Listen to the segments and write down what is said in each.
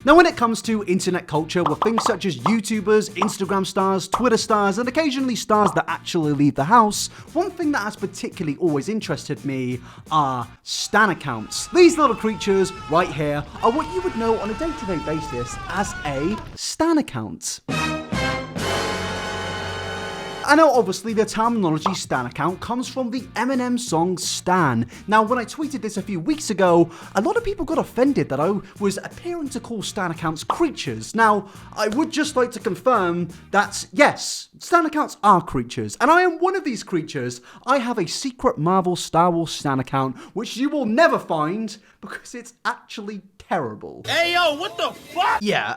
Now when it comes to internet culture with things such as YouTubers, Instagram stars, Twitter stars, and occasionally stars that actually leave the house, one thing that has particularly always interested me are stan accounts. These little creatures right here are what you would know on a day-to-day basis as a stan account. I know obviously the terminology stan account comes from the Eminem song Stan. Now when I tweeted this a few weeks ago, a lot of people got offended that I was appearing to call stan accounts creatures. Now, I would just like to confirm that yes, stan accounts are creatures, and I am one of these creatures. I have a secret Marvel Star Wars stan account, which you will never find because it's actually terrible. Hey yo, what the fuck? Yeah,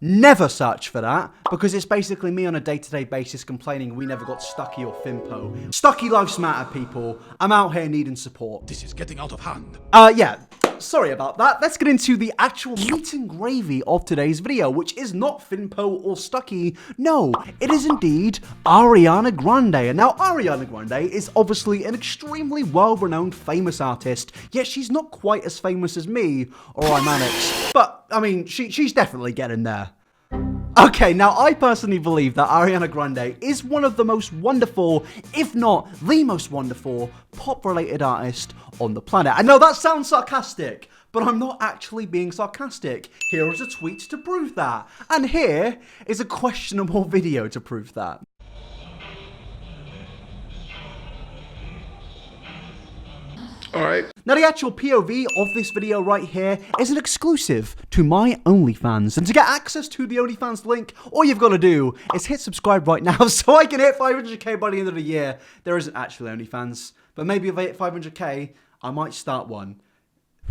never search for that, because it's basically me on a day-to-day basis complaining we never got Stucky or Fimpo. Stucky lives matter, people. I'm out here needing support. This is getting out of hand. Yeah. Sorry about that. Let's get into the actual meat and gravy of today's video, which is not Fimpo or Stucky. No, it is indeed Ariana Grande. And now Ariana Grande is obviously an extremely well-renowned famous artist, yet she's not quite as famous as me or iManix. But, I mean, she's definitely getting there. Okay, now I personally believe that Ariana Grande is one of the most wonderful, if not the most wonderful, pop-related artist on the planet. I know that sounds sarcastic, but I'm not actually being sarcastic. Here is a tweet to prove that. And here is a questionable video to prove that. Alright. Now the actual POV of this video right here is an exclusive to my OnlyFans, and to get access to the OnlyFans link, all you've got to do is hit subscribe right now so I can hit 500k by the end of the year. There isn't actually OnlyFans, but maybe if I hit 500k, I might start one.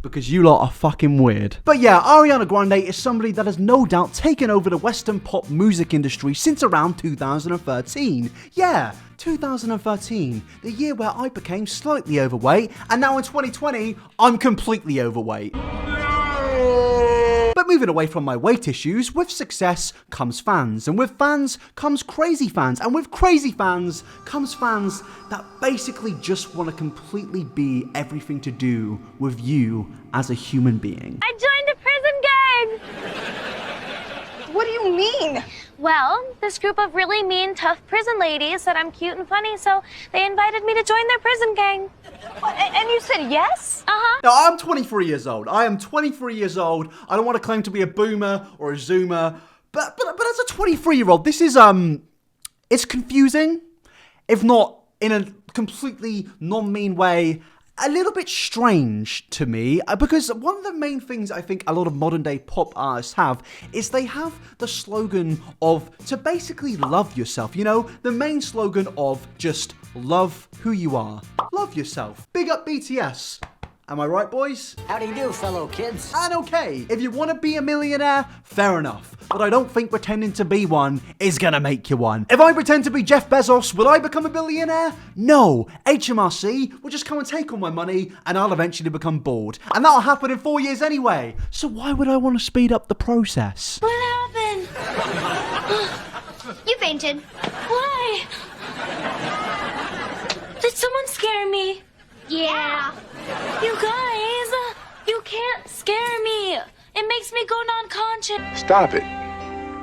Because you lot are fucking weird. But yeah, Ariana Grande is somebody that has no doubt taken over the Western pop music industry since around 2013. Yeah, 2013, the year where I became slightly overweight, and now in 2020, I'm completely overweight. But moving away from my weight issues, with success comes fans, and with fans comes crazy fans, and with crazy fans comes fans that basically just want to completely be everything to do with you as a human being. I joined a prison gang! What do you mean? Well, this group of really mean, tough prison ladies said I'm cute and funny, so they invited me to join their prison gang. And you said yes? Uh-huh. Now, I'm 23 years old. I am 23 years old. I don't want to claim to be a boomer or a zoomer, but as a 23-year-old, this is, it's confusing, if not in a completely non-mean way, a little bit strange to me, because one of the main things I think a lot of modern day pop artists have is they have the slogan of to basically love yourself, you know, the main slogan of just love who you are, love yourself. Big up BTS. Am I right, boys? How do you do, fellow kids? And okay, if you want to be a millionaire, fair enough. But I don't think pretending to be one is gonna make you one. If I pretend to be Jeff Bezos, will I become a billionaire? No. HMRC will just come and take all my money, and I'll eventually become bored. And that'll happen in 4 years anyway. So why would I want to speed up the process? What happened? You fainted. Why? Did someone scare me? Yeah. You guys, you can't scare me. It makes me go non-conscious. Stop it.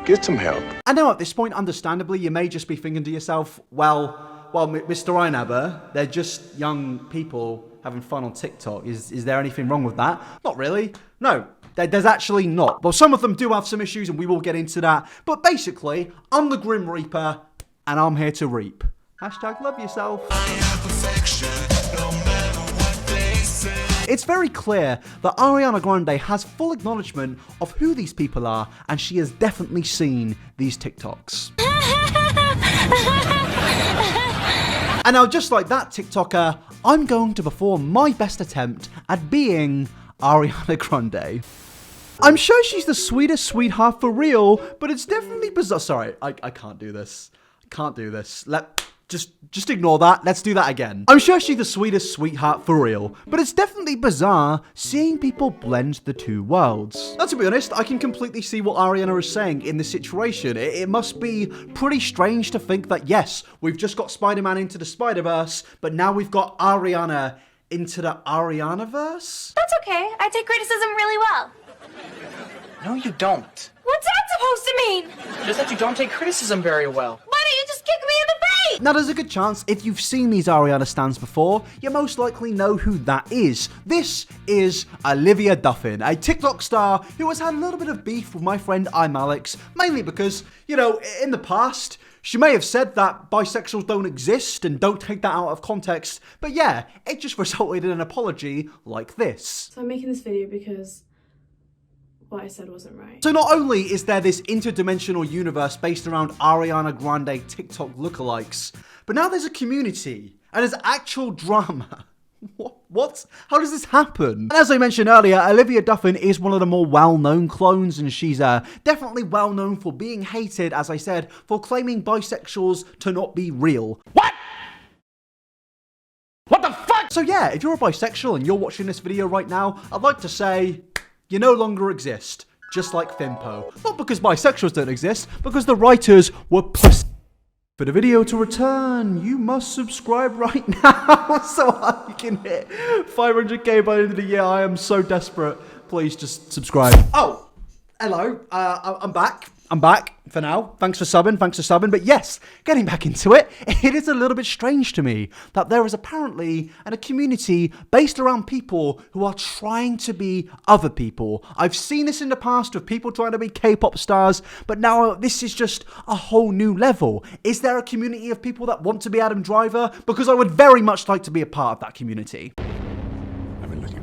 Get some help. I know at this point, understandably, you may just be thinking to yourself, well, Mr. iNabber, they're just young people having fun on TikTok. Is there anything wrong with that? Not really. No, there's actually not. Well, some of them do have some issues, and we will get into that. But basically, I'm the Grim Reaper, and I'm here to reap. Hashtag love yourself. It's very clear that Ariana Grande has full acknowledgement of who these people are, and she has definitely seen these TikToks. And now, just like that TikToker, I'm going to perform my best attempt at being Ariana Grande. I'm sure she's the sweetest sweetheart for real, but it's definitely bizarre. Sorry, I can't do this. Can't do this. Just ignore that. Let's do that again. I'm sure she's the sweetest sweetheart for real, but it's definitely bizarre seeing people blend the two worlds. Now, to be honest, I can completely see what Ariana is saying in this situation. It must be pretty strange to think that, yes, we've just got Spider-Man into the Spider-Verse, but now we've got Ariana into the Ariana-verse? That's okay. I take criticism really well. No, you don't. What's that supposed to mean? Just that you don't take criticism very well. Why don't you just kick me in the face? Now, there's a good chance if you've seen these Ariana stans before, you most likely know who that is. This is Olivia Duffin, a TikTok star who has had a little bit of beef with my friend iMalex, mainly because, you know, in the past, she may have said that bisexuals don't exist and don't take that out of context, but yeah, it just resulted in an apology like this. So I'm making this video because what I said wasn't right. So not only is there this interdimensional universe based around Ariana Grande TikTok lookalikes, but now there's a community and there's actual drama. What? How does this happen? And as I mentioned earlier, Olivia Duffin is one of the more well-known clones, and she's definitely well-known for being hated, as I said, for claiming bisexuals to not be real. What? What the fuck? So yeah, if you're a bisexual and you're watching this video right now, I'd like to say, you no longer exist. Just like Finpo. Not because bisexuals don't exist, because the writers were pussy. For the video to return, you must subscribe right now so I can hit 500k by the end of the year. I am so desperate. Please just subscribe. Oh, hello. I'm back. I'm back for now. Thanks for subbing. But yes, getting back into it, it is a little bit strange to me that there is apparently a community based around people who are trying to be other people. I've seen this in the past with people trying to be K-pop stars, but now this is just a whole new level. Is there a community of people that want to be Adam Driver? Because I would very much like to be a part of that community.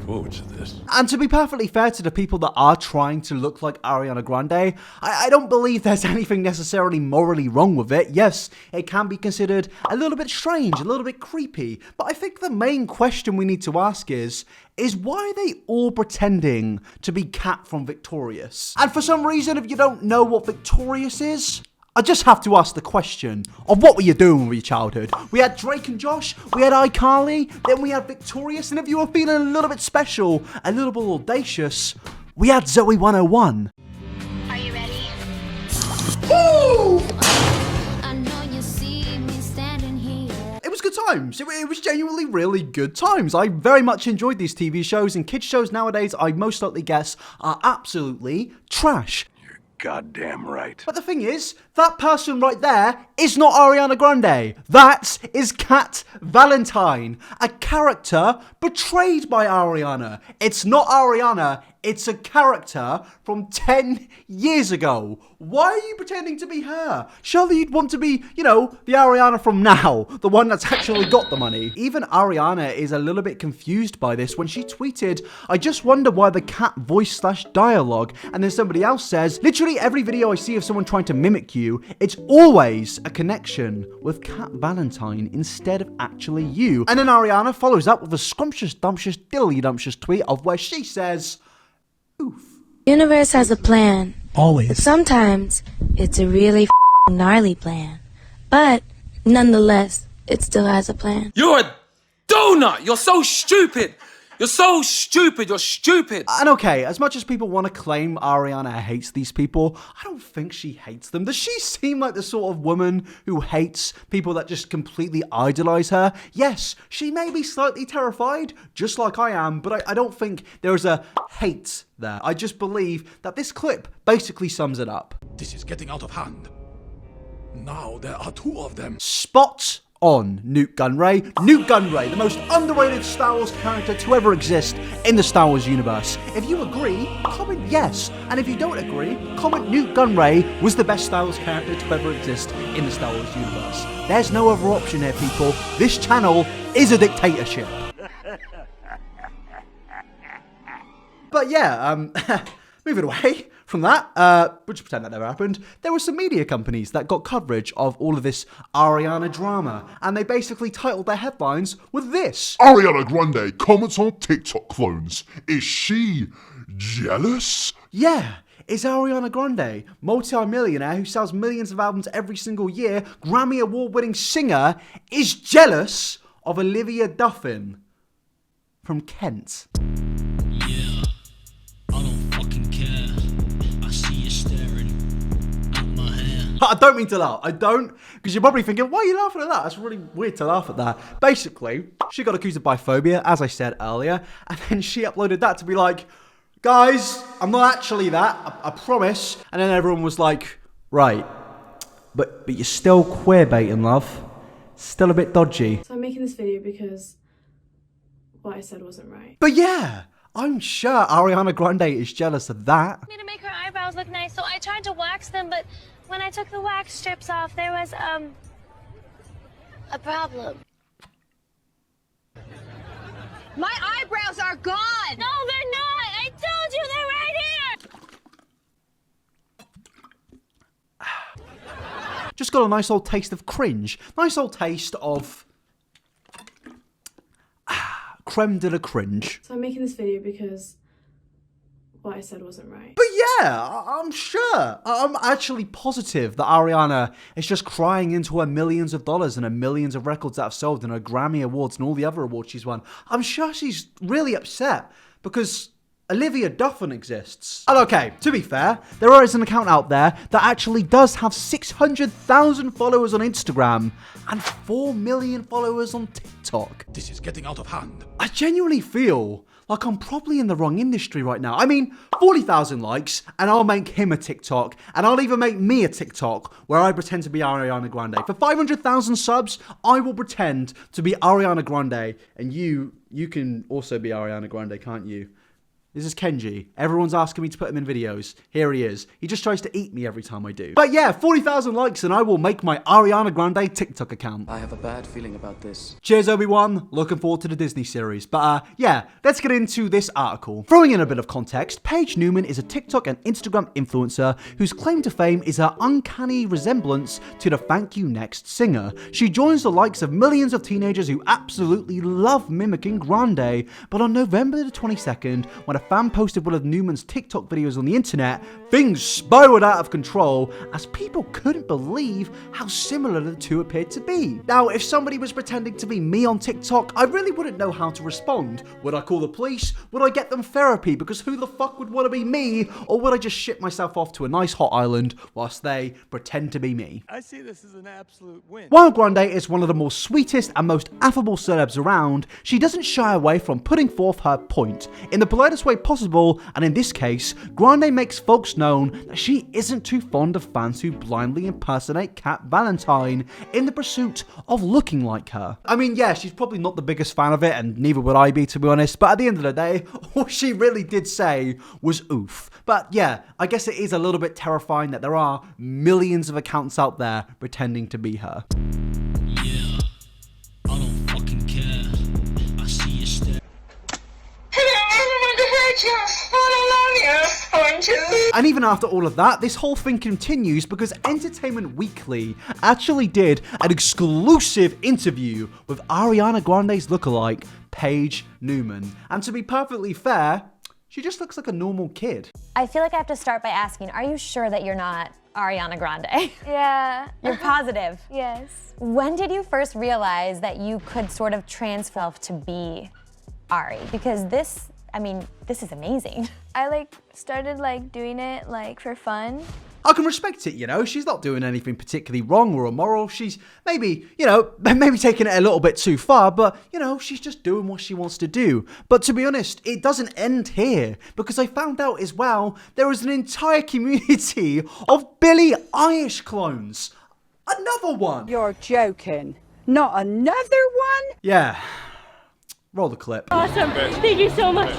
Forward to this. And to be perfectly fair to the people that are trying to look like Ariana Grande, I don't believe there's anything necessarily morally wrong with it. Yes, it can be considered a little bit strange, a little bit creepy, but I think the main question we need to ask is why are they all pretending to be Kat from Victorious? And for some reason, if you don't know what Victorious is, I just have to ask the question of what were you doing with your childhood? We had Drake and Josh, we had iCarly, then we had Victorious, and if you were feeling a little bit special, a little bit audacious, we had Zoe 101. Are you ready? Woo! I know you see me standing here. It was good times. It was genuinely really good times. I very much enjoyed these TV shows, and kids shows nowadays, I most likely guess, are absolutely trash. Goddamn right. But the thing is, that person right there is not Ariana Grande. That is Kat Valentine, a character betrayed by Ariana. It's not Ariana, it's a character from 10 years ago. Why are you pretending to be her? Surely you'd want to be, you know, the Ariana from now, the one that's actually got the money. Even Ariana is a little bit confused by this when she tweeted, "I just wonder why the cat voice/dialogue," and then somebody else says, "Literally every video I see of someone trying to mimic you, it's always a connection with Kat Valentine instead of actually you." And then Ariana follows up with a scrumptious, dumptious, dilly-dumptious tweet of where she says, "Oof. Universe has a plan. Always. But sometimes it's a really gnarly plan. But nonetheless, it still has a plan. You're a donut! You're so stupid! You're so stupid! You're stupid! And okay, as much as people want to claim Ariana hates these people, I don't think she hates them. Does she seem like the sort of woman who hates people that just completely idolize her? Yes, she may be slightly terrified, just like I am, but I don't think there's a hate there. I just believe that this clip basically sums it up. This is getting out of hand. Now there are two of them. Spot on, Newt Gunray. Newt Gunray, the most underrated Star Wars character to ever exist in the Star Wars universe. If you agree, comment yes. And if you don't agree, comment Newt Gunray was the best Star Wars character to ever exist in the Star Wars universe. There's no other option here, people. This channel is a dictatorship. But yeah, moving away from that, we'll just pretend that never happened, there were some media companies that got coverage of all of this Ariana drama, and they basically titled their headlines with this. Ariana Grande comments on TikTok clones. Is she jealous? Yeah, is Ariana Grande, multi-millionaire who sells millions of albums every single year, Grammy award-winning singer, is jealous of Olivia Duffin from Kent? Yeah, I don't fucking care. I see you staring at my hair. I don't mean to laugh. I don't, because you're probably thinking, why are you laughing at that? That's really weird to laugh at that. Basically, she got accused of biphobia, as I said earlier, and then she uploaded that to be like, guys, I'm not actually that, I promise. And then everyone was like, right, but you're still queerbaiting, love. Still a bit dodgy. So I'm making this video because what I said wasn't right. But yeah, I'm sure Ariana Grande is jealous of that. Me to make her eyebrows look nice, so I tried to wax them, but when I took the wax strips off, there was, a problem. My eyebrows are gone! No, they're not! I told you they're right here! Just got a nice old taste of cringe. Nice old taste of creme de la cringe. So I'm making this video because what I said wasn't right. But yeah, I'm sure. I'm actually positive that Ariana is just crying into her millions of dollars and her millions of records that have sold and her Grammy Awards and all the other awards she's won. I'm sure she's really upset because Olivia Duffin exists. And okay, to be fair, there is an account out there that actually does have 600,000 followers on Instagram and 4 million followers on TikTok. This is getting out of hand. I genuinely feel like I'm probably in the wrong industry right now. I mean, 40,000 likes and I'll make him a TikTok, and I'll even make me a TikTok where I pretend to be Ariana Grande. For 500,000 subs, I will pretend to be Ariana Grande, and you can also be Ariana Grande, can't you? This is Kenji. Everyone's asking me to put him in videos. Here he is. He just tries to eat me every time I do. But yeah, 40,000 likes and I will make my Ariana Grande TikTok account. I have a bad feeling about this. Cheers, Obi-Wan. Looking forward to the Disney series. But yeah, let's get into this article. Throwing in a bit of context, Paige Newman is a TikTok and Instagram influencer whose claim to fame is her uncanny resemblance to the Thank You Next singer. She joins the likes of millions of teenagers who absolutely love mimicking Grande. But on November the 22nd, when a fan posted one of Newman's TikTok videos on the internet, things spiraled out of control as people couldn't believe how similar the two appeared to be. Now, if somebody was pretending to be me on TikTok, I really wouldn't know how to respond. Would I call the police? Would I get them therapy? Because who the fuck would want to be me? Or would I just ship myself off to a nice hot island whilst they pretend to be me? I see this as an absolute win. While Grande is one of the most sweetest and most affable celebs around, she doesn't shy away from putting forth her point in the politest way possible, and in this case, Grande makes folks known that she isn't too fond of fans who blindly impersonate Kat Valentine in the pursuit of looking like her. I mean, yeah, she's probably not the biggest fan of it, and neither would I be, to be honest, but at the end of the day, all she really did say was oof. But yeah, I guess it is a little bit terrifying that there are millions of accounts out there pretending to be her. Yeah, I don't fucking care. I see you stare. And even after all of that, this whole thing continues because Entertainment Weekly actually did an exclusive interview with Ariana Grande's lookalike, Paige Newman. And to be perfectly fair, she just looks like a normal kid. I feel like I have to start by asking, are you sure that you're not Ariana Grande? Yeah. You're positive? Yes. When did you first realize that you could sort of transform to be Ari? Because this is amazing. I started doing it for fun. I can respect it, you know, she's not doing anything particularly wrong or immoral. She's maybe taking it a little bit too far, but, she's just doing what she wants to do. But to be honest, it doesn't end here, because I found out as well, there is an entire community of Billie Eilish clones. Another one. You're joking. Not another one? Yeah. Roll the clip. Awesome. Thank you so much.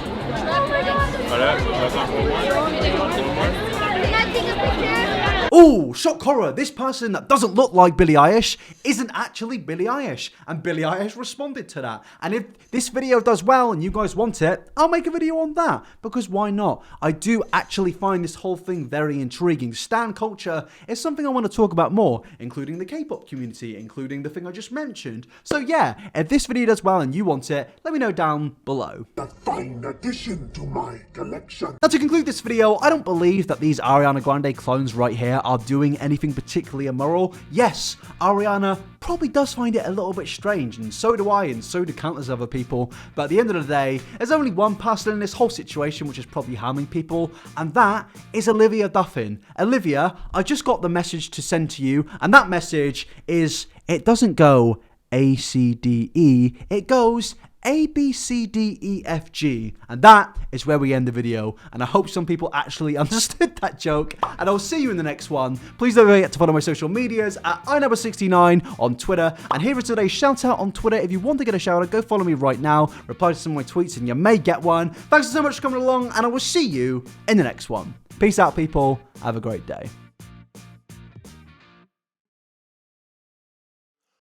Oh, shock horror. This person that doesn't look like Billie Eilish isn't actually Billie Eilish. And Billie Eilish responded to that. And if this video does well and you guys want it, I'll make a video on that. Because why not? I do actually find this whole thing very intriguing. Stan culture is something I want to talk about more, including the K-pop community, including the thing I just mentioned. So yeah, if this video does well and you want it, let me know down below. A fine addition to my collection. Now to conclude this video, I don't believe that these Ariana Grande clones right here are doing anything particularly immoral. Yes, Ariana probably does find it a little bit strange, and so do I, and so do countless other people, but at the end of the day, there's only one person in this whole situation which is probably harming people, and that is Olivia Duffin. Olivia, I just got the message to send to you, and that message is, it doesn't go ACDE, it goes A, B, C, D, E, F, G. And that is where we end the video. And I hope some people actually understood that joke. And I'll see you in the next one. Please don't forget to follow my social medias at iNabber69 on Twitter. And here is today's shout out on Twitter. If you want to get a shout out, go follow me right now. Reply to some of my tweets and you may get one. Thanks so much for coming along. And I will see you in the next one. Peace out, people. Have a great day.